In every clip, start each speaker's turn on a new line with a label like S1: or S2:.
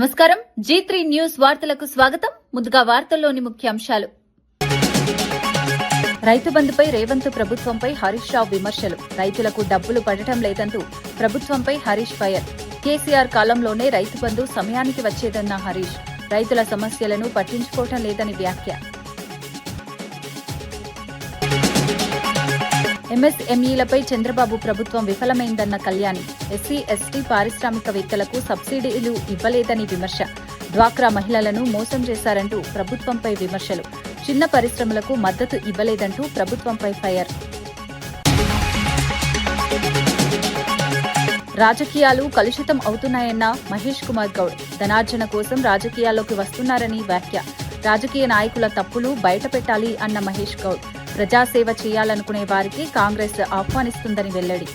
S1: నమస్కారం. G3 news వార్తలకు స్వాగతం. ముందుగా వార్తల్లోని ముఖ్యాంశాలు. రైతు బంధుపై రేవంత్ ప్రభుత్వంపై హరీష్ రావు విమర్శలు. రైతులకు డబ్బులు పడటం లేదంటూ ప్రభుత్వంపై హరీష్ ఫైర్. కేసీఆర్ కాలంలోనే రైతు బంధు సమయానికి వచ్చేదన్న హరీష్. రైతుల సమస్యలను పట్టించుకోవటం లేదని వ్యాఖ్య. ఎంఎస్ఎంఈలపై చంద్రబాబు ప్రభుత్వం విఫలమైందన్న కళ్యాణి. ఎస్సీ ఎస్టీ పారిశ్రామికవేత్తలకు సబ్సిడీలు ఇవ్వలేదని విమర్శ. డ్వాక్రా మహిళలను మోసం చేశారంటూ ప్రభుత్వంపై విమర్శలు. చిన్న పరిశ్రమలకు మద్దతు ఇవ్వలేదంటూ ప్రభుత్వంపై ఫైర్. రాజకీయాలు కలుషితం అవుతున్నాయన్న మహేష్ కుమార్ గౌడ్. ధనార్జన కోసం రాజకీయాల్లోకి వస్తున్నారని వ్యాఖ్య. రాజకీయ నాయకుల తప్పులు బయటపెట్టాలి అన్న మహేష్ గౌడ్. ప్రజాసేవ చేయాలనుకునే వారికి కాంగ్రెస్ ఆహ్వానిస్తుందని వెల్లడి.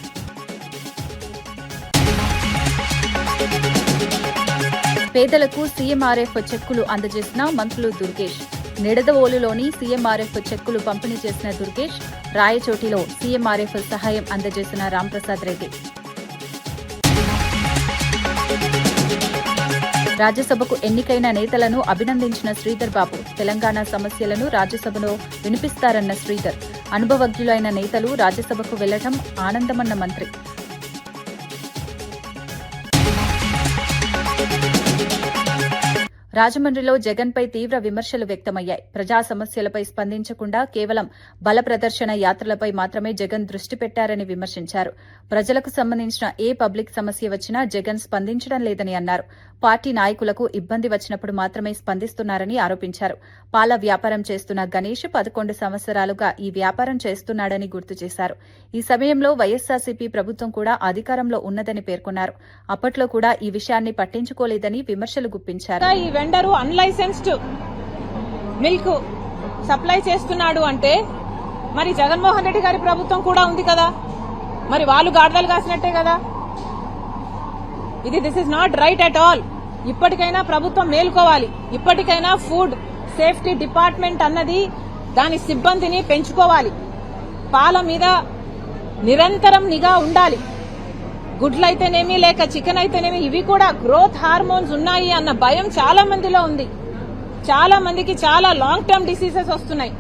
S1: పేదలకు సీఎంఆర్ఎఫ్ చెక్కులు అందజేసిన మంత్రులు దుర్గేష్. నిడదవోలులోని సీఎంఆర్ఎఫ్ చెక్కులు పంపిణీ చేసిన దుర్గేష్. రాయచోటిలో సీఎంఆర్ఎఫ్ సహాయం అందజేసిన రాంప్రసాద్ రెడ్డి. రాజ్యసభకు ఎన్నికైన నేతలను అభినందించిన శ్రీధర్ బాబు. తెలంగాణ సమస్యలను రాజ్యసభలో వినిపిస్తారన్న శ్రీధర్. అనుభవజ్ఞులైన నేతలు రాజ్యసభకు వెళ్లడం ఆనందమన్న మంత్రి. రాజమండ్రిలో జగన్పై తీవ్ర విమర్శలు వ్యక్తమయ్యాయి. ప్రజా సమస్యలపై స్పందించకుండా కేవలం బల ప్రదర్శన యాత్రలపై మాత్రమే జగన్ దృష్టి పెట్టారని విమర్శించారు. ప్రజలకు సంబంధించిన ఏ పబ్లిక్ సమస్య వచ్చినా జగన్ స్పందించడం లేదని అన్నారు. పార్టీ నాయకులకు ఇబ్బంది వచ్చినప్పుడు మాత్రమే స్పందిస్తున్నారని ఆరోపించారు. పాల వ్యాపారం చేస్తున్న గణేష్ 11 సంవత్సరాలుగా ఈ వ్యాపారం చేస్తున్నాడని గుర్తు చేశారు. ఈ సమయంలో వైఎస్సార్సీపీ ప్రభుత్వం కూడా అధికారంలో ఉన్నదని పేర్కొన్నారు. అప్పట్లో కూడా ఈ విషయాన్ని పట్టించుకోలేదని విమర్శలు గుప్పించారు.
S2: వెండరు అన్లైసెన్స్డ్ మిల్క్ సప్లై చేస్తున్నాడు అంటే మరి జగన్మోహన్ రెడ్డి గారి ప్రభుత్వం కూడా ఉంది కదా, మరి వాళ్ళు గాడిదలు కాసినట్టే కదా. This is not right at all. ఇప్పటికైనా ప్రభుత్వం మేల్కోవాలి. ఇప్పటికైనా ఫుడ్ సేఫ్టీ డిపార్ట్మెంట్ అన్నది దాని సిబ్బందిని పెంచుకోవాలి. పాల మీద నిరంతరం నిఘా ఉండాలి. గుడ్లైతేనేమి లేక చికెన్ అయితేనేమి ఇవి కూడా గ్రోత్ హార్మోన్స్ ఉన్నాయి అన్న భయం చాలా మందిలో ఉంది. చాలా మందికి చాలా లాంగ్ టర్మ్ డిసీజెస్ వస్తున్నాయి.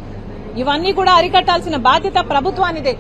S2: ఇవన్నీ కూడా అరికట్టాల్సిన బాధ్యత ప్రభుత్వానిదే.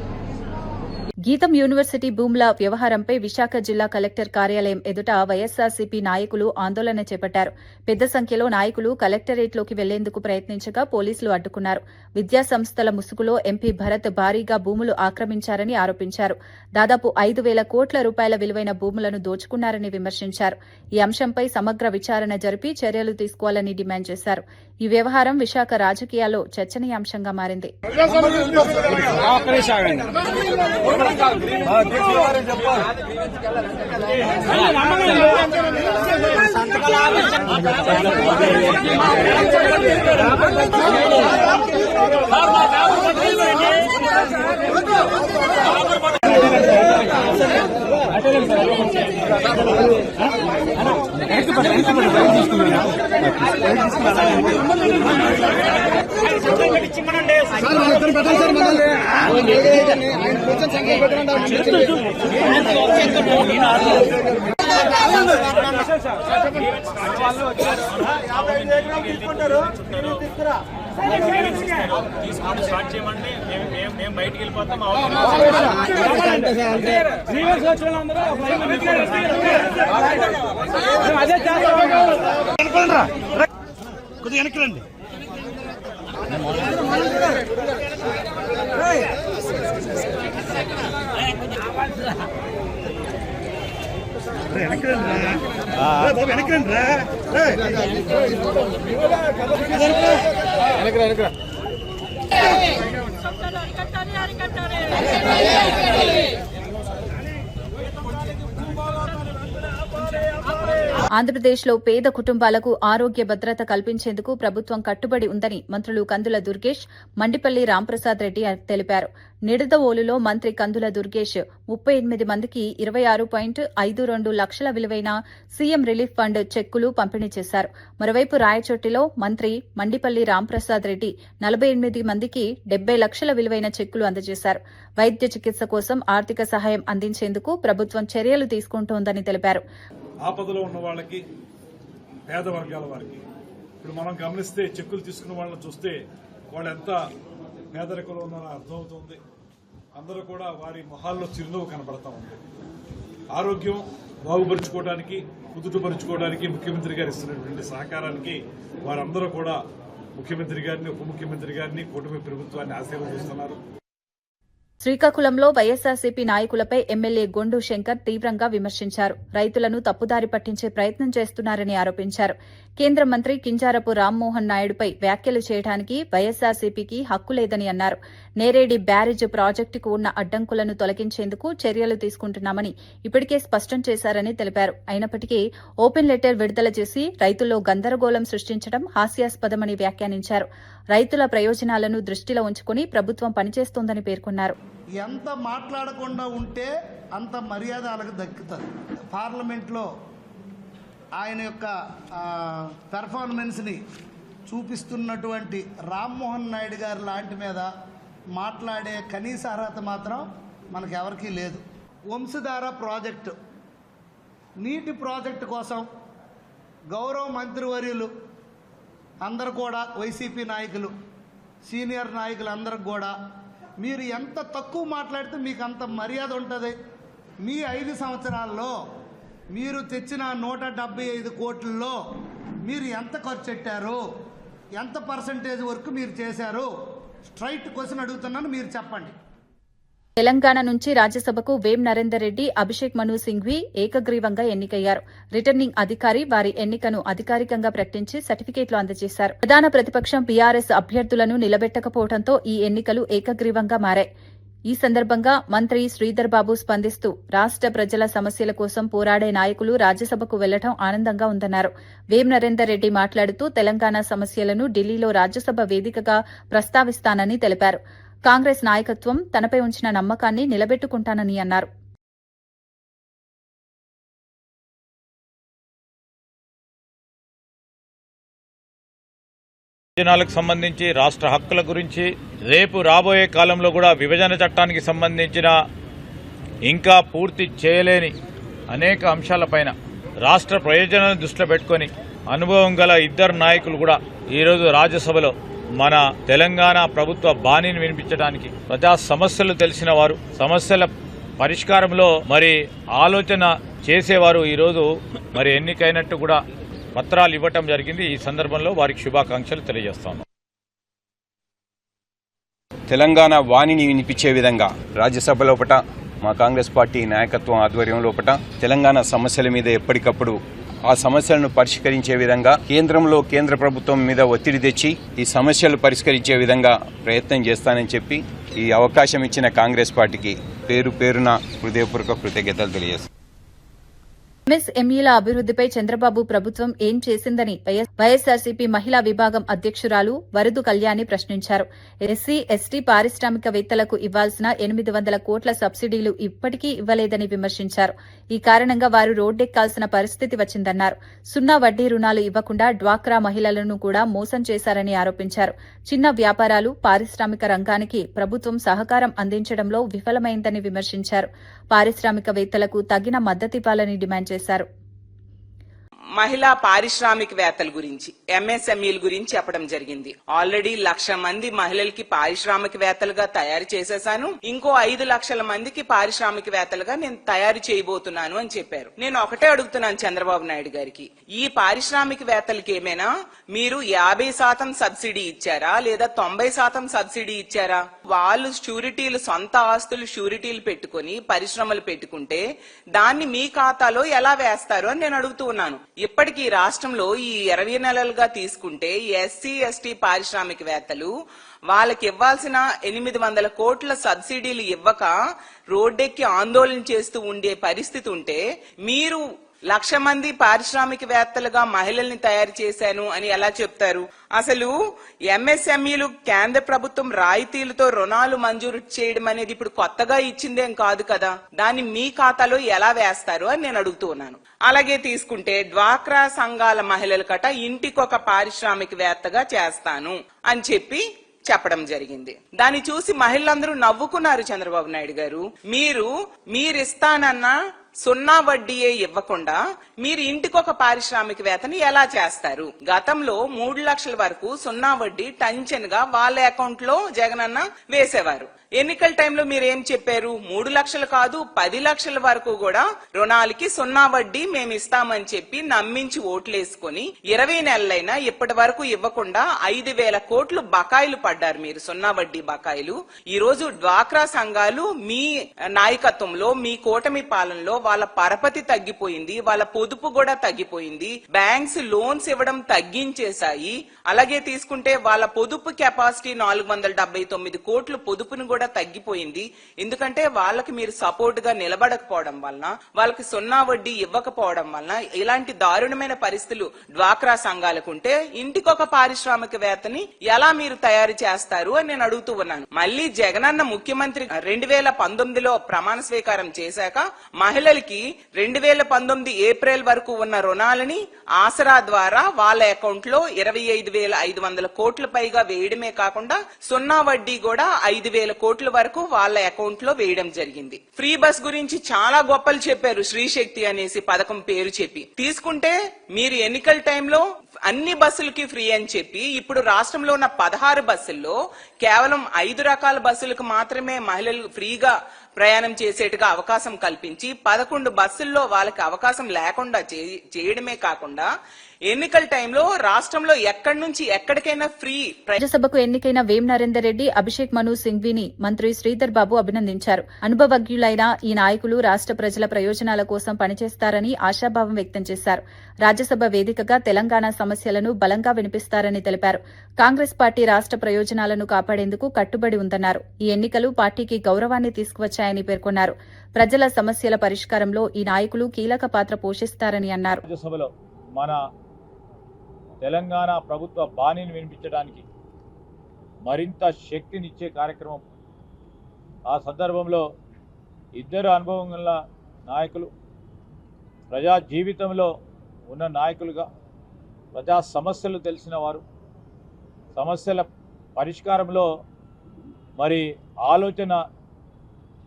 S1: గీతం యూనివర్సిటీ భూముల వ్యవహారంపై విశాఖ జిల్లా కలెక్టర్ కార్యాలయం ఎదుట వైఎస్సార్సీపీ నాయకులు ఆందోళన చేపట్టారు. పెద్ద సంఖ్యలో నాయకులు కలెక్టరేట్లోకి వెళ్లేందుకు ప్రయత్నించగా పోలీసులు అడ్డుకున్నారు. విద్యాసంస్థల ముసుగులో ఎంపీ భరత్ భారీగా భూములు ఆక్రమించారని ఆరోపించారు. దాదాపు 5,000 కోట్ల రూపాయల విలువైన భూములను దోచుకున్నారని విమర్శించారు. ఈ అంశంపై సమగ్ర విచారణ జరిపి చర్యలు తీసుకోవాలని డిమాండ్ చేశారు. ఈ వ్యవహారం విశాఖ రాజకీయాల్లో చర్చనీయాంశంగా మారింది.
S3: స్టార్ట్ చేయమంటే మేము బయటికి వెళ్ళిపోతాం. కొద్దిగా వెనక్కి రండి. వెనక్కి రండి వెనక్కి
S1: ఆంధ్రప్రదేశ్లో పేద కుటుంబాలకు ఆరోగ్య భద్రత కల్పించేందుకు ప్రభుత్వం కట్టుబడి ఉందని మంత్రులు కందుల దుర్గేష్, మండిపల్లి రాంప్రసాద్ రెడ్డి తెలిపారు. నిడదవోలులో మంత్రి కందుల దుర్గేష్ 38 మందికి 26.52 లక్షల విలువైన సీఎం రిలీఫ్ ఫండ్ చెక్కులు పంపిణీ చేశారు. మరోవైపు రాయచోటిలో మంత్రి మండిపల్లి రాంప్రసాద్ రెడ్డి 48 మందికి 70 లక్షల విలువైన చెక్కులు అందజేశారు. వైద్య చికిత్స కోసం ఆర్థిక సహాయం అందించేందుకు ప్రభుత్వం చర్యలు తీసుకుంటోందని తెలిపారు.
S4: ఆపదలో ఉన్న వాళ్ళకి పేద వర్గాల వారికి. ఇప్పుడు మనం గమనిస్తే చెక్కులు తీసుకున్న వాళ్ళని చూస్తే వాళ్ళు ఎంత పేదరికంలో ఉన్నారో అర్థమవుతుంది. అందరూ కూడా వారి మొహాల్లో చిరునవ్వు కనబడతా ఉంది. ఆరోగ్యం బాగుపరుచుకోవడానికి, కుదుటపరుచుకోవడానికి ముఖ్యమంత్రి గారు ఇస్తున్నటువంటి సహకారానికి వారందరూ కూడా ముఖ్యమంత్రి గారిని, ఉప ముఖ్యమంత్రి గారిని, కూటమి ప్రభుత్వాన్ని ఆశీర్వదిస్తున్నారు.
S1: శ్రీకాకుళంలో వైఎస్సార్సీపీ నాయకులపై ఎమ్మెల్యే గొండు శంకర్ తీవ్రంగా విమర్శించారు. రైతులను తప్పుదారి పట్టించే ప్రయత్నం చేస్తున్నారని ఆరోపించారు. కేంద్ర మంత్రి కింజారపు రామ్మోహన్ నాయుడుపై వ్యాఖ్యలు చేయడానికి వైఎస్సార్సీపీకి హక్కు లేదని అన్నారు. నేరేడి బ్యారేజ్ ప్రాజెక్టుకు ఉన్న అడ్డంకులను తొలగించేందుకు చర్యలు తీసుకుంటున్నామని ఇప్పటికే స్పష్టం చేశారని తెలిపారు. అయినప్పటికీ ఓపెన్ లెటర్ విడుదల చేసి రైతుల్లో గందరగోళం సృష్టించడం హాస్యాస్పదమని వ్యాఖ్యానించారు. రైతుల ప్రయోజనాలను దృష్టిలో ఉంచుకుని ప్రభుత్వం పనిచేస్తోందని పేర్కొన్నారు.
S5: ఎంత మాట్లాడకుండా ఉంటే అంత మర్యాద వాళ్ళకి దక్కుతుంది. పార్లమెంట్లో ఆయన యొక్క పెర్ఫార్మెన్స్ని చూపిస్తున్నటువంటి రామ్మోహన్ నాయుడు గారి లాంటి మీద మాట్లాడే కనీస అర్హత మాత్రం మనకు ఎవరికీ లేదు. వంశధార ప్రాజెక్టు, నీటి ప్రాజెక్టు కోసం గౌరవ మంత్రివర్యులు అందరూ కూడా, వైసీపీ నాయకులు, సీనియర్ నాయకులు అందరికి కూడా మీరు ఎంత తక్కువ మాట్లాడితే మీకు అంత మర్యాద ఉంటుంది. మీ 5 సంవత్సరాల్లో మీరు తెచ్చిన 175 కోట్లలో మీరు ఎంత ఖర్చు పెట్టారు, ఎంత పర్సంటేజ్ వరకు మీరు చేశారు? స్ట్రైట్ క్వశ్చన్ అడుగుతున్నాను, మీరు చెప్పండి.
S1: తెలంగాణ నుంచి రాజ్యసభకు వేం నరేందర్ రెడ్డి, అభిషేక్ మను సింఘ్వి ఏకగ్రీవంగా ఎన్నికయ్యారు. రిటర్నింగ్ అధికారి వారి ఎన్నికను అధికారికంగా ప్రకటించి సర్టిఫికేట్లు అందజేశారు. ప్రధాన ప్రతిపక్షం బీఆర్ఎస్ అభ్యర్థులను నిలబెట్టకపోవడంతో ఈ ఎన్నికలు ఏకగ్రీవంగా మారాయి. ఈ సందర్భంగా మంత్రి శ్రీధర్ బాబు స్పందిస్తూ రాష్ట ప్రజల సమస్యల కోసం పోరాడే నాయకులు రాజ్యసభకు వెళ్లడం ఆనందంగా ఉందన్నారు. వేం నరేందర్ రెడ్డి మాట్లాడుతూ తెలంగాణ సమస్యలను ఢిల్లీలో రాజ్యసభ వేదికగా ప్రస్తావిస్తానని తెలిపారు. కాంగ్రెస్ నాయకత్వం తనపై ఉంచిన నమ్మకాన్ని నిలబెట్టుకుంటానని అన్నారు.
S3: విభజనలకు సంబంధించి, రాష్ట్ర హక్కుల గురించి, రేపు రాబోయే కాలంలో కూడా విభజన చట్టానికి సంబంధించిన ఇంకా పూర్తి చేయలేని అనేక అంశాలపైన రాష్ట్ర ప్రయోజనాలను దృష్టిలో పెట్టుకుని అనుభవం గల 2 నాయకులు కూడా ఈరోజు రాజ్యసభలో మన తెలంగాణ ప్రభుత్వ బాణీని వినిపించడానికి, ప్రజా సమస్యలు తెలిసిన వారు, సమస్యల పరిష్కారంలో మరి ఆలోచన చేసేవారు ఈరోజు మరి ఎన్నికైనట్టు కూడా పత్రాలు ఇవ్వటం జరిగింది. ఈ సందర్భంలో వారికి శుభాకాంక్షలు తెలియజేస్తాను.
S6: తెలంగాణ వాణిని వినిపించే విధంగా రాజ్యసభ లోపట మా కాంగ్రెస్ పార్టీ నాయకత్వం ఆధ్వర్యం లోపట తెలంగాణ సమస్యల మీద ఎప్పటికప్పుడు ఆ సమస్యలను పరిష్కరించే విధంగా కేంద్ర ప్రభుత్వం మీద ఒత్తిడి తెచ్చి ఈ సమస్యలు పరిష్కరించే విధంగా ప్రయత్నం చేస్తానని చెప్పి ఈ అవకాశం ఇచ్చిన కాంగ్రెస్ పార్టీకి పేరున హృదయపూర్వక కృతజ్ఞతలు తెలియజేస్తాను.
S1: ఎంఎస్ఎంఈల అభివృద్దిపై చంద్రబాబు ప్రభుత్వం ఏం చేసిందని వైఎస్సార్సీపీ మహిళా విభాగం అధ్యక్షురాలు వరదు కళ్యాణి ప్రశ్నించారు. ఎస్సీ, ఎస్టీ పారిశ్రామికవేత్తలకు ఇవ్వాల్సిన 800 కోట్ల సబ్సిడీలు ఇప్పటికీ ఇవ్వలేదని విమర్శించారు. ఈ కారణంగా వారు రోడ్డెక్కాల్సిన పరిస్థితి వచ్చిందన్నారు. 0 వడ్డీ రుణాలు ఇవ్వకుండా డ్వాక్రా మహిళలను కూడా మోసం చేశారని ఆరోపించారు. చిన్న వ్యాపారాలు, పారిశ్రామిక రంగానికి ప్రభుత్వం సహకారం అందించడంలో విఫలమైందని విమర్శించారు. పారిశ్రామికవేత్తలకు తగిన మద్దతివ్వాలని డిమాండ్ చేశారు.
S7: మహిళా పారిశ్రామికవేత్తల గురించి, ఎంఎస్ఎంఈల గురించి చెప్పడం జరిగింది. ఆల్రెడీ 1,00,000 మంది మహిళలకి పారిశ్రామికవేత్తలుగా తయారు చేసేసాను, ఇంకో 5 లక్షల మందికి పారిశ్రామికవేత్తలుగా నేను తయారు చేయబోతున్నాను అని చెప్పారు. నేను ఒకటే అడుగుతున్నాను చంద్రబాబు నాయుడు గారికి, ఈ పారిశ్రామికవేత్తలకి ఏమైనా మీరు 50% సబ్సిడీ ఇచ్చారా లేదా 90% సబ్సిడీ ఇచ్చారా? వాళ్ళు షూరిటీలు, సొంత ఆస్తులు షూరిటీలు పెట్టుకుని పరిశ్రమలు పెట్టుకుంటే దాన్ని మీ ఖాతాలో ఎలా వేస్తారు అని నేను అడుగుతూ ఉన్నాను. ఇప్పటికీ రాష్ట్రంలో ఈ 20 నెలలుగా తీసుకుంటే ఎస్సీ, ఎస్టీ పారిశ్రామికవేత్తలు వాళ్ళకి ఇవ్వాల్సిన 800 కోట్ల సబ్సిడీలు ఇవ్వక రోడ్డెక్కి ఆందోళన చేస్తూ ఉండే పరిస్థితి ఉంటే మీరు 1,00,000 మంది పారిశ్రామికవేత్తలుగా మహిళల్ని తయారు చేశాను అని ఎలా చెప్తారు? అసలు ఎంఎస్ఎంఈలు కేంద్ర ప్రభుత్వం రాయితీలతో రుణాలు మంజూరు చేయడం అనేది ఇప్పుడు కొత్తగా ఇచ్చిందేం కాదు కదా, దాన్ని మీ ఖాతాలో ఎలా వేస్తారు అని నేను అడుగుతూ ఉన్నాను. అలాగే తీసుకుంటే డ్వాక్రా సంఘాల మహిళల కట ఇంటికొక పారిశ్రామికవేత్తగా చేస్తాను అని చెప్పడం జరిగింది. దాన్ని చూసి మహిళలందరూ నవ్వుకున్నారు. చంద్రబాబు నాయుడు గారు, మీరిస్తానన్న సున్నా వడ్డీయే ఇవ్వకుండా మీరు ఇంటికొక పారిశ్రామికవేత్తని ఎలా చేస్తారు? గతంలో 3 లక్షల వరకు సున్నా వడ్డీ టంచెన్గా వాళ్ళ అకౌంట్ లో జగనన్న వేసేవారు. ఎన్నికల టైంలో మీరు ఏం చెప్పారు? 3 లక్షలు కాదు 10 లక్షల వరకు కూడా రుణాలకి సున్నా వడ్డీ మేము ఇస్తామని చెప్పి నమ్మించి ఓట్లేసుకుని 20 నెలలైనా ఇప్పటి వరకు ఇవ్వకుండా 5,000 కోట్లు బకాయిలు పడ్డారు మీరు, సున్నా వడ్డీ బకాయిలు. ఈ రోజు డ్వాక్రా సంఘాలు మీ నాయకత్వంలో, మీ కూటమి పాలనలో వాళ్ళ పరపతి తగ్గిపోయింది, వాళ్ళ పొదుపు కూడా తగ్గిపోయింది, బ్యాంక్స్ లోన్స్ ఇవ్వడం తగ్గించేశాయి. అలాగే తీసుకుంటే వాళ్ళ పొదుపు కెపాసిటీ 479 కోట్లు పొదుపును కూడా తగ్గిపోయింది. ఎందుకంటే వాళ్ళకి మీరు సపోర్ట్ గా నిలబడకపోవడం వలన, వాళ్ళకి సున్నా వడ్డీ ఇవ్వకపోవడం వలన ఇలాంటి దారుణమైన పరిస్థితులు డ్వాక్రా సంఘాలకుంటే ఇంటికొక పారిశ్రామికవేత్తని ఎలా మీరు తయారు చేస్తారు అని నేను అడుగుతూ ఉన్నాను. మళ్ళీ జగనన్న ముఖ్యమంత్రి 2019లో ప్రమాణ స్వీకారం చేశాక మహిళలకి 2019 ఏప్రిల్ వరకు ఉన్న రుణాలని ఆసరా ద్వారా వాళ్ళ అకౌంట్ లో 25,500 కోట్ల పైగా వేయడమే కాకుండా సున్నా వడ్డీ కూడా 5,000 కోట్ల వరకు వాళ్ళ అకౌంట్ లో వేయడం జరిగింది. ఫ్రీ బస్ గురించి చాలా గొప్పలు చెప్పారు, శ్రీశక్తి అనేసి పథకం పేరు చెప్పి. తీసుకుంటే మీరు ఎన్నికల టైంలో అన్ని బస్సులకి ఫ్రీ అని చెప్పి ఇప్పుడు రాష్ట్రంలో ఉన్న 16 బస్సుల్లో కేవలం 5 రకాల బస్సులకు మాత్రమే మహిళలు ఫ్రీగా ప్రయాణం చేసేట్టుగా అవకాశం కల్పించి 11 బస్సుల్లో వాళ్ళకి అవకాశం లేకుండా చేయడమే కాకుండా ఎన్నికల టైంలో రాష్ట్రంలో ఎక్కడి నుంచి ఎక్కడికైనా ఫ్రీ.
S1: రాజ్యసభకు ఎన్నికైన వేం నరేందర్ రెడ్డి, అభిషేక్ మను సింఘ్వీని మంత్రి శ్రీధర్ బాబు అభినందించారు. అనుభవజ్ఞులైన ఈ నాయకులు రాష్ట్ర ప్రజల ప్రయోజనాల కోసం పనిచేస్తారని ఆశాభావం వ్యక్తం చేశారు. రాజ్యసభ వేదికగా తెలంగాణ సమస్యలను బలంగా వినిపిస్తారని తెలిపారు. కాంగ్రెస్ పార్టీ రాష్ట్ర ప్రయోజనాలను కాపాడేందుకు కట్టుబడి ఉందన్నారు. ఈ ఎన్నికలు పార్టీకి గౌరవాన్ని తీసుకువచ్చాయని పేర్కొన్నారు. ప్రజల సమస్యల పరిష్కారంలో ఈ నాయకులు కీలక పాత్ర పోషిస్తారని అన్నారు.
S3: మన తెలంగాణ ప్రభుత్వ బాణీని వినిపించడానికి మరింత శక్తినిచ్చే కార్యక్రమం. ఆ సందర్భంలో ఇద్దరు అనుభవం గల నాయకులు, ప్రజా జీవితంలో ఉన్న నాయకులుగా, ప్రజా సమస్యలు తెలిసిన వారు, సమస్యల పరిష్కారంలో మరి ఆలోచన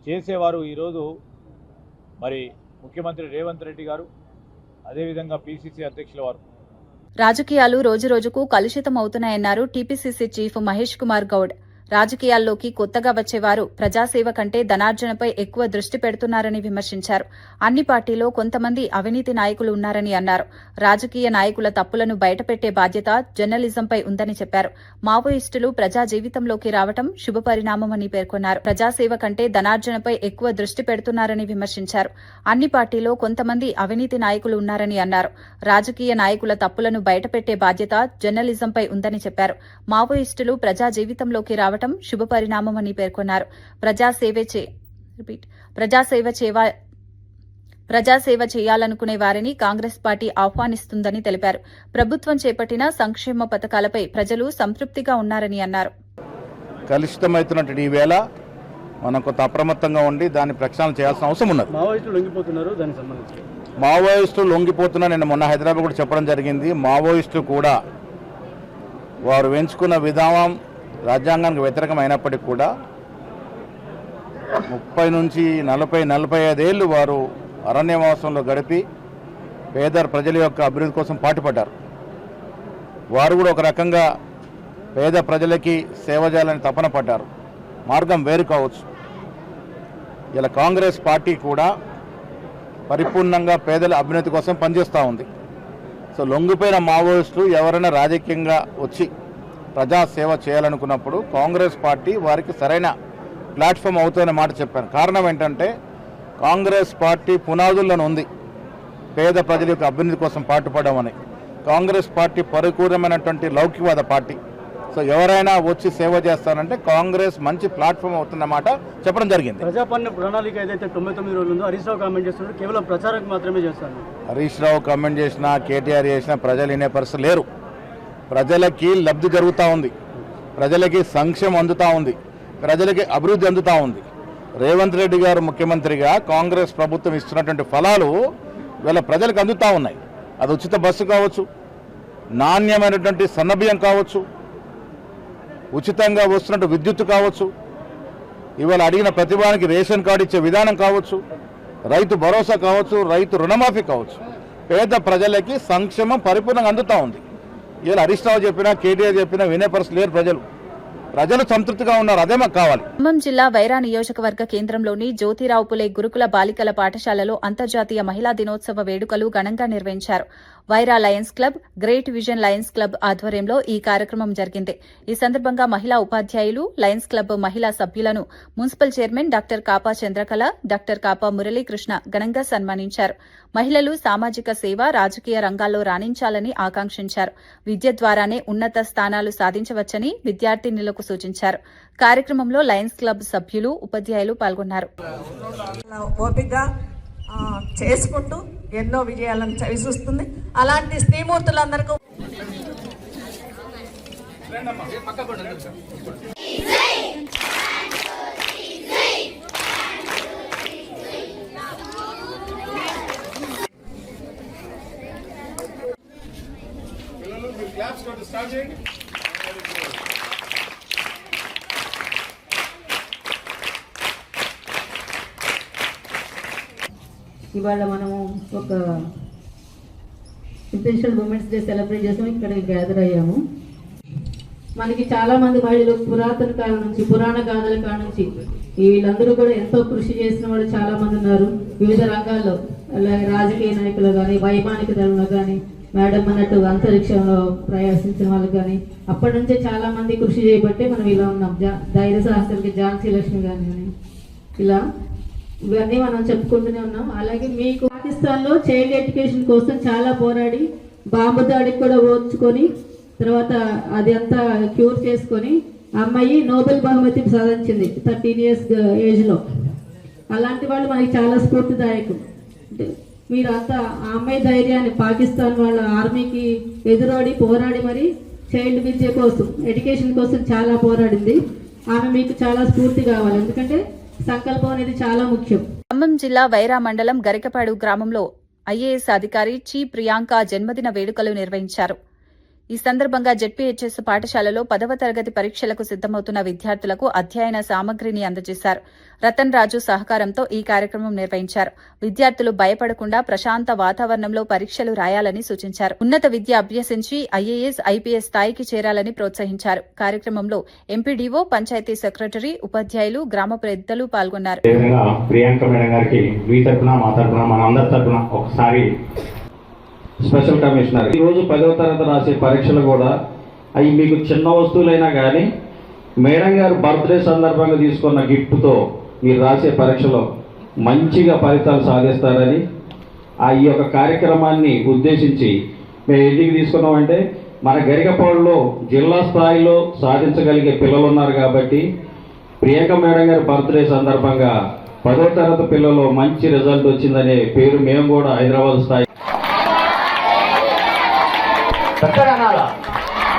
S3: చేసేవారు ఈరోజు మరి ముఖ్యమంత్రి రేవంత్ రెడ్డి గారు, అదేవిధంగా పిసిసి అధ్యక్షుల వారు.
S1: రాజకీయాలు రోజురోజుకు కలుషితం అవుతున్నాయన్నారు టీపీసీసీ చీఫ్ మహేష్ కుమార్ గౌడ్. రాజకీయాల్లోకి కొత్తగా వచ్చేవారు ప్రజాసేవ కంటే ధనార్జనపై ఎక్కువ దృష్టి పెడుతున్నారని విమర్శించారు. అన్ని పార్టీలో కొంతమంది అవినీతి నాయకులు ఉన్నారని అన్నారు. రాజకీయ నాయకుల తప్పులను బయటపెట్టే బాధ్యత జర్నలిజంపై ఉందని చెప్పారు. మావోయిస్టులు ప్రజా జీవితంలోకి రావడం శుభపరిణామమని పేర్కొన్నారు. ప్రజాసేవ కంటే ధనార్జనపై ఎక్కువ దృష్టి పెడుతున్నారని విమర్శించారు. అన్ని పార్టీలో కొంతమంది అవినీతి నాయకులు ఉన్నారని అన్నారు. రాజకీయ నాయకుల తప్పులను బయటపెట్టే బాధ్యత జర్నలిజంపై ఉందని చెప్పారు. మావోయిస్టులు ప్రజా జీవితంలోకి రావడం శుభపరిణామమని పేర్కొన్నారు. ప్రజాసేవ చేయాలనుకునే వారిని కాంగ్రెస్ పార్టీ ఆహ్వానిస్తుందని తెలిపారు. ప్రభుత్వం చేపట్టిన సంక్షేమ పథకాలపై ప్రజలు సంతృప్తిగా ఉన్నారని అన్నారు.
S8: కలుషితమవుతున్నట్టు ఈ వేళ మనం కొంత అప్రమత్తంగా ఉండి దాన్ని ప్రక్షాళన చేయాల్సిన అవసరం ఉన్నది. మావోయిస్టులు లొంగిపోతున్నారు. నేను మొన్న హైదరాబాద్ కూడా చెప్పడం జరిగింది. మావోయిస్టులు కూడా వారు ఎంచుకున్న విధానం రాజ్యాంగానికి వ్యతిరేకమైనప్పటికీ కూడా 30 నుంచి 40-45 ఏళ్లు వారు అరణ్యవాసంలో గడిపి పేద ప్రజల యొక్క అభివృద్ధి కోసం పాటుపడ్డారు. వారు కూడా ఒక రకంగా పేద ప్రజలకి సేవ చేయాలని తపన పడ్డారు. మార్గం వేరు కావచ్చు. ఇలా కాంగ్రెస్ పార్టీ కూడా పరిపూర్ణంగా పేదల అభ్యున్నతి కోసం పనిచేస్తూ ఉంది. సో లొంగిపోయిన మావోయిస్టులు ఎవరైనా రాజకీయంగా వచ్చి ప్రజాసేవ చేయాలనుకున్నప్పుడు కాంగ్రెస్ పార్టీ వారికి సరైన ప్లాట్ఫామ్ అవుతుందనే మాట చెప్పాను. కారణం ఏంటంటే కాంగ్రెస్ పార్టీ పునాదుల్లోనే ఉంది పేద ప్రజల యొక్క అభ్యున్నతి కోసం పాటుపడమని. కాంగ్రెస్ పార్టీ పరిపూర్ణమైనటువంటి లౌకికవాద పార్టీ. సో ఎవరైనా వచ్చి సేవ చేస్తారంటే కాంగ్రెస్ మంచి ప్లాట్ఫామ్ అవుతుందన్నమాట చెప్పడం జరిగింది.
S9: ప్రజాపాలన ప్రణాళిక ఏదైతే 99 రోజులు ఉందో హరీష్ రావు కామెంట్ చేస్తున్నారు, కేవలం ప్రచారం మాత్రమే చేస్తాను.
S8: హరీష్ రావు కామెంట్ చేసినా, కేటీఆర్ చేసినా ప్రజలు వినే పరిస్థితి లేరు. ప్రజలకి లబ్ధి జరుగుతూ ఉంది, ప్రజలకి సంక్షేమం అందుతూ ఉంది, ప్రజలకి అభివృద్ధి అందుతూ ఉంది. రేవంత్ రెడ్డి గారు ముఖ్యమంత్రిగా కాంగ్రెస్ ప్రభుత్వం ఇస్తున్నటువంటి ఫలాలు వీళ్ళ ప్రజలకు అందుతూ ఉన్నాయి. అది ఉచిత బస్సు కావచ్చు, నాణ్యమైనటువంటి సన్నబియ్యం కావచ్చు, ఉచితంగా వస్తున్నట్టు విద్యుత్ కావచ్చు, ఇవాళ అడిగిన ప్రతిభానికి రేషన్ కార్డు ఇచ్చే విధానం కావచ్చు, రైతు భరోసా కావచ్చు, రైతు రుణమాఫీ కావచ్చు, పేద ప్రజలకి సంక్షేమం పరిపూర్ణంగా అందుతూ ఉంది. ఇలా హరీష్ రావు చెప్పినా, కేటీఆర్ చెప్పినా వినే పరిస్థితి లేరు. ప్రజలు సంతృప్తిగా ఉన్నారు. అదే మాకు కావాలి.
S1: ఖమ్మం జిల్లా వైరా నియోజకవర్గ కేంద్రంలోని జ్యోతిరావు పులే గురుకుల బాలికల పాఠశాలలో అంతర్జాతీయ మహిళా దినోత్సవ వేడుకలు ఘనంగా నిర్వహించారు. Wyra Lions club, great vision Lions club ఆధ్వర్యంలో ఈ కార్యక్రమం జరిగింది. ఈ సందర్భంగా మహిళా ఉపాధ్యాయులు, లయన్స్ క్లబ్ మహిళా సభ్యులను municipal chairman doctor Kapa Chandrakala, doctor Kapa Muralikrishna ఘనంగా సన్మానించారు. మహిళలు సామాజిక సేవ, రాజకీయ రంగాల్లో రాణించాలని ఆకాంక్షించారు. విద్య ద్వారానే ఉన్నత స్థానాలు సాధించవచ్చని విద్యార్థినులకు సూచించారు. కార్యక్రమంలో లయన్స్ క్లబ్ సభ్యులు, ఉపాధ్యాయులు పాల్గొన్నారు.
S10: చేసుకుంటూ ఎన్నో విజయాలను చవిచూస్తుంది. అలాంటి స్త్రీమూర్తులందరికీ
S11: ఇవాళ మనము ఒక ఇంటర్నేషనల్ ఉమెన్స్ డే సెలబ్రేట్ చేసాము. ఇక్కడ గ్యాదర్ అయ్యాము. మనకి చాలా మంది మహిళలు పురాతన కాలం నుంచి, పురాణ గాథల కాలం నుంచి వీళ్ళందరూ కూడా ఎంతో కృషి చేసిన వాళ్ళు చాలా మంది ఉన్నారు. వివిధ రంగాల్లో, అలాగే రాజకీయ నాయకులు కానీ, వైమానిక దళంలో కానీ, మేడం అన్నట్టు అంతరిక్షంలో ప్రయాసించిన వాళ్ళు కానీ, అప్పటి నుంచే చాలా మంది కృషి చేయబట్టే మనం ఇలా ఉన్నాం. ధైర్య సాహసాలకి ఝాన్సీ లక్ష్మి కానీ ఇలా ఇవన్నీ మనం చెప్పుకుంటూనే ఉన్నాం. అలాగే మీకు పాకిస్తాన్లో చైల్డ్ ఎడ్యుకేషన్ కోసం చాలా పోరాడి బాంబు దాడికి కూడా ఓర్చుకొని తర్వాత అది అంతా క్యూర్ చేసుకొని అమ్మాయి నోబెల్ బహుమతి సాధించింది 13 years ఏజ్లో. అలాంటి వాళ్ళు మనకి చాలా స్ఫూర్తిదాయకం. మీరంతా ఆ అమ్మాయి ధైర్యాన్ని, పాకిస్తాన్ వాళ్ళ ఆర్మీకి ఎదురోడి పోరాడి మరి చైల్డ్ విద్య కోసం, ఎడ్యుకేషన్ కోసం చాలా పోరాడింది. ఆమె మీకు చాలా స్ఫూర్తి కావాలి. ఎందుకంటే సంకల్పం అనేది చాలా ముఖ్యం.
S1: ఖమ్మం జిల్లా వైరా మండలం గరికపాడు గ్రామంలో ఐఏఎస్ అధికారి చి ప్రియాంక జన్మదిన వేడుకలు నిర్వహించారు. ఈ సందర్భంగా జెడ్పీహెచ్ఎస్ పాఠశాలలో 10వ తరగతి పరీక్షలకు సిద్దమవుతున్న విద్యార్థులకు అధ్యయన సామగ్రిని అందజేశారు. రతన్ రాజు సహకారంతో ఈ కార్యక్రమం నిర్వహించారు. విద్యార్థులు భయపడకుండా ప్రశాంత వాతావరణంలో పరీక్షలు రాయాలని సూచించారు. ఉన్నత విద్య అభ్యసించి ఐఏఎస్, ఐపీఎస్ స్థాయికి చేరాలని ప్రోత్సహించారు. కార్యక్రమంలో ఎంపీడీఓ, పంచాయతీ సెక్రటరీ, ఉపాధ్యాయులు, గ్రామ పెద్దలు పాల్గొన్నారు.
S12: స్పెషల్ కమిషనర్ ఈరోజు 10వ తరగతి రాసే పరీక్షలు కూడా అవి మీకు చిన్న వస్తువులైనా కానీ మేడం గారు బర్త్డే సందర్భంగా తీసుకున్న గిఫ్ట్తో మీరు రాసే పరీక్షలో మంచిగా ఫలితాలు సాధిస్తారని ఈ యొక్క కార్యక్రమాన్ని ఉద్దేశించి మేము ఎందుకు తీసుకున్నామంటే మన గరికపాడులో జిల్లా స్థాయిలో సాధించగలిగే పిల్లలు ఉన్నారు కాబట్టి ప్రియాంక మేడం గారి బర్త్డే సందర్భంగా 10వ తరగతి పిల్లలు మంచి రిజల్ట్ వచ్చిందనే పేరు మేము కూడా హైదరాబాద్ స్థాయి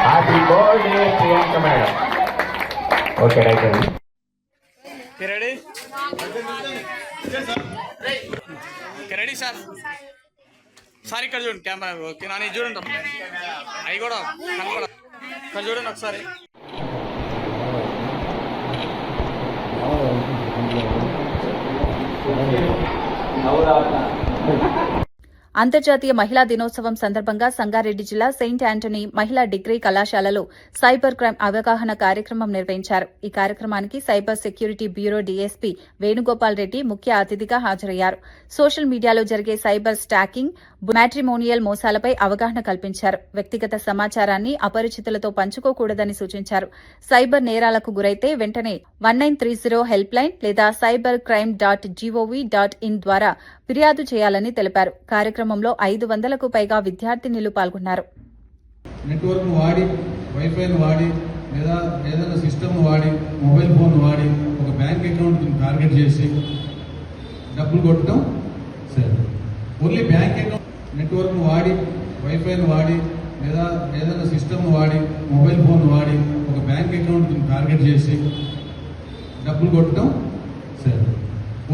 S12: happy birthday Priyanka madam. Okay right అండి.
S13: Ready sir. సార్ ఇక్కడ చూడండి కెమెరా. ఓకే నా చూడండి అవి కూడా ఇక్కడ చూడండి ఒకసారి.
S1: అంతర్జాతీయ మహిళా దినోత్సవం సందర్భంగా సంగారెడ్డి జిల్లా సెయింట్ ఆంటనీ మహిళా డిగ్రీ కళాశాలలో సైబర్ క్రైమ్ అవగాహన కార్యక్రమం నిర్వహించారు. ఈ కార్యక్రమానికి cyber security bureau DSP Venugopal Reddy ముఖ్య అతిథిగా హాజరయ్యారు. సోషల్ మీడియాలో జరిగే సైబర్ స్టాకింగ్, మ్యాట్రిమోనియల్ మోసాలపై అవగాహన కల్పించారు. వ్యక్తిగత సమాచారాన్ని అపరిచితులతో పంచుకోకూడదని సూచించారు. సైబర్ నేరాలకు గురైతే వెంటనే 1930 హెల్ప్ లైన్ లేదా cybercrime.gov.in ద్వారా ఫిర్యాదు చేయాలని తెలిపారు. కార్యక్రమంలో 500కు పైగా విద్యార్థినులు పాల్గొన్నారు.
S14: నెట్వర్క్ వాడి, వైఫైను వాడి లేదా ఏదైనా సిస్టమ్ వాడి, మొబైల్ ఫోన్ వాడి ఒక బ్యాంక్ అకౌంట్ టార్గెట్ చేసి డబ్బులు కొట్టడం సరే. ఓన్లీ బ్యాంక్ అకౌంట్, నెట్వర్క్ వాడి, వైఫైను వాడి లేదా ఏదైనా సిస్టమ్ వాడి, మొబైల్ ఫోన్ వాడి ఒక బ్యాంక్ అకౌంట్ టార్గెట్ చేసి డబ్బులు కొట్టడం సరే.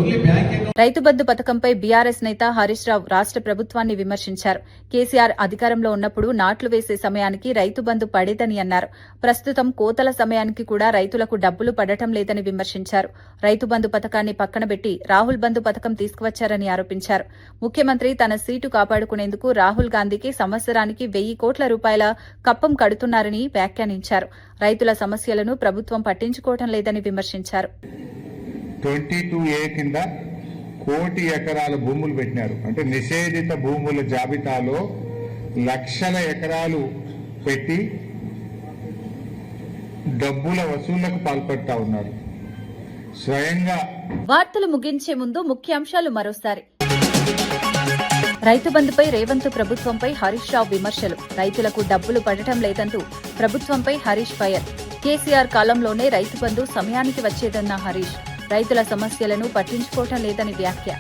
S14: Only bank account.
S1: Rythu Bandhu పథకంపై BRS నేత హరీష్ రావు రాష్ట్ర ప్రభుత్వాన్ని విమర్శించారు. కేసీఆర్ అధికారంలో ఉన్నప్పుడు నాట్లు వేసే సమయానికి రైతు బంధు పడేదని అన్నారు. ప్రస్తుతం కోతల సమయానికి కూడా రైతులకు డబ్బులు పడటం లేదని విమర్శించారు. రైతు బంధు పథకాన్ని పక్కనబెట్టి రాహుల్ బంధు పథకం తీసుకువచ్చారని ఆరోపించారు. ముఖ్యమంత్రి తన సీటు కాపాడుకునేందుకు రాహుల్ గాంధీకి సంవత్సరానికి 1,000 కోట్ల రూపాయల కప్పం కడుతున్నారని వ్యాఖ్యానించారు. రైతుల సమస్యలను ప్రభుత్వం పట్టించుకోవడం లేదని విమర్శించారు.
S8: 22A కింద 1 కోటి ఎకరాల భూములు పెట్టినారు. అంటే నిషేధిత భూముల జాబితాలో లక్షల ఎకరాలు పెట్టి డబ్బుల వసూళ్లకు పాల్పడతా ఉన్నారు. స్వయంగా
S1: వార్తలు ముగించే ముందు ముఖ్యాంశాలు మరోసారి. రైతు బంధుపై రేవంత్ ప్రభుత్వంపై హరీష్ రావు విమర్శలు. రైతులకు డబ్బులు పడటం లేదంటూ ప్రభుత్వంపై హరీష్ ఫైర్. కేసీఆర్ కాలంలోనే రైతు బంధు సమయానికి వచ్చేదన్న హరీష్. రైతుల సమస్యలను పట్టించుకోవటం లేదని వ్యాఖ్య.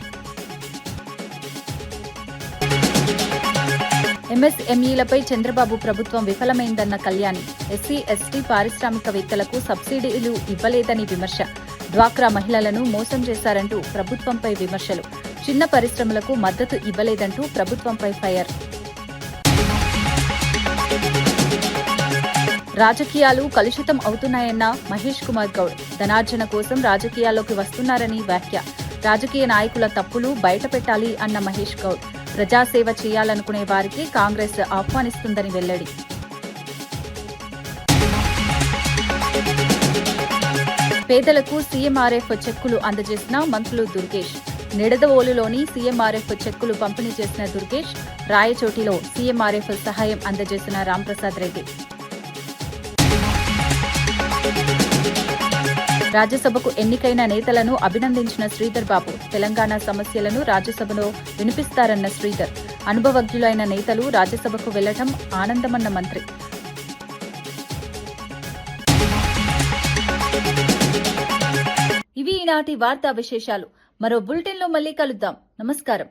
S1: ఎంఎస్ఎంఈలపై చంద్రబాబు ప్రభుత్వం విఫలమైందన్న కళ్యాణి. ఎస్సీ ఎస్టీ పారిశ్రామికవేత్తలకు సబ్సిడీలు ఇవ్వలేదని విమర్శ. డ్వాక్రా మహిళలను మోసం చేశారంటూ ప్రభుత్వంపై విమర్శలు. చిన్న పరిశ్రమలకు మద్దతు ఇవ్వలేదంటూ ప్రభుత్వంపై ఫైర్. రాజకీయాలు కలుషితం అవుతున్నాయన్న మహేష్ కుమార్ గౌడ్. ధనార్జన కోసం రాజకీయాల్లోకి వస్తున్నారని వ్యాఖ్య. రాజకీయ నాయకుల తప్పులు బయటపెట్టాలి అన్న మహేష్ గౌడ్. ప్రజాసేవ చేయాలనుకునే వారికి కాంగ్రెస్ ఆహ్వానిస్తుందని వెల్లడి. పేదలకు సీఎంఆర్ఎఫ్ చెక్కులు అందజేసిన మంత్రులు దుర్గేష్. నిడదవోలులోని సీఎంఆర్ఎఫ్ చెక్కులు పంపిణీ చేసిన దుర్గేష్. రాయచోటిలో సీఎంఆర్ఎఫ్ సహాయం అందజేసిన రాంప్రసాద్ రెడ్డి. రాజ్యసభకు ఎన్నికైన నేతలను అభినందించిన శ్రీధర్ బాబు. తెలంగాణ సమస్యలను రాజ్యసభలో వినిపిస్తారన్న శ్రీధర్. అనుభవజ్ఞులైన నేతలు రాజ్యసభకు వెళ్లటం ఆనందమన్న మంత్రి. ఇవి ఈనాటి వార్తా విశేషాలు. మరో బులెటిన్లో మళ్లీ కలుద్దాం. నమస్కారం.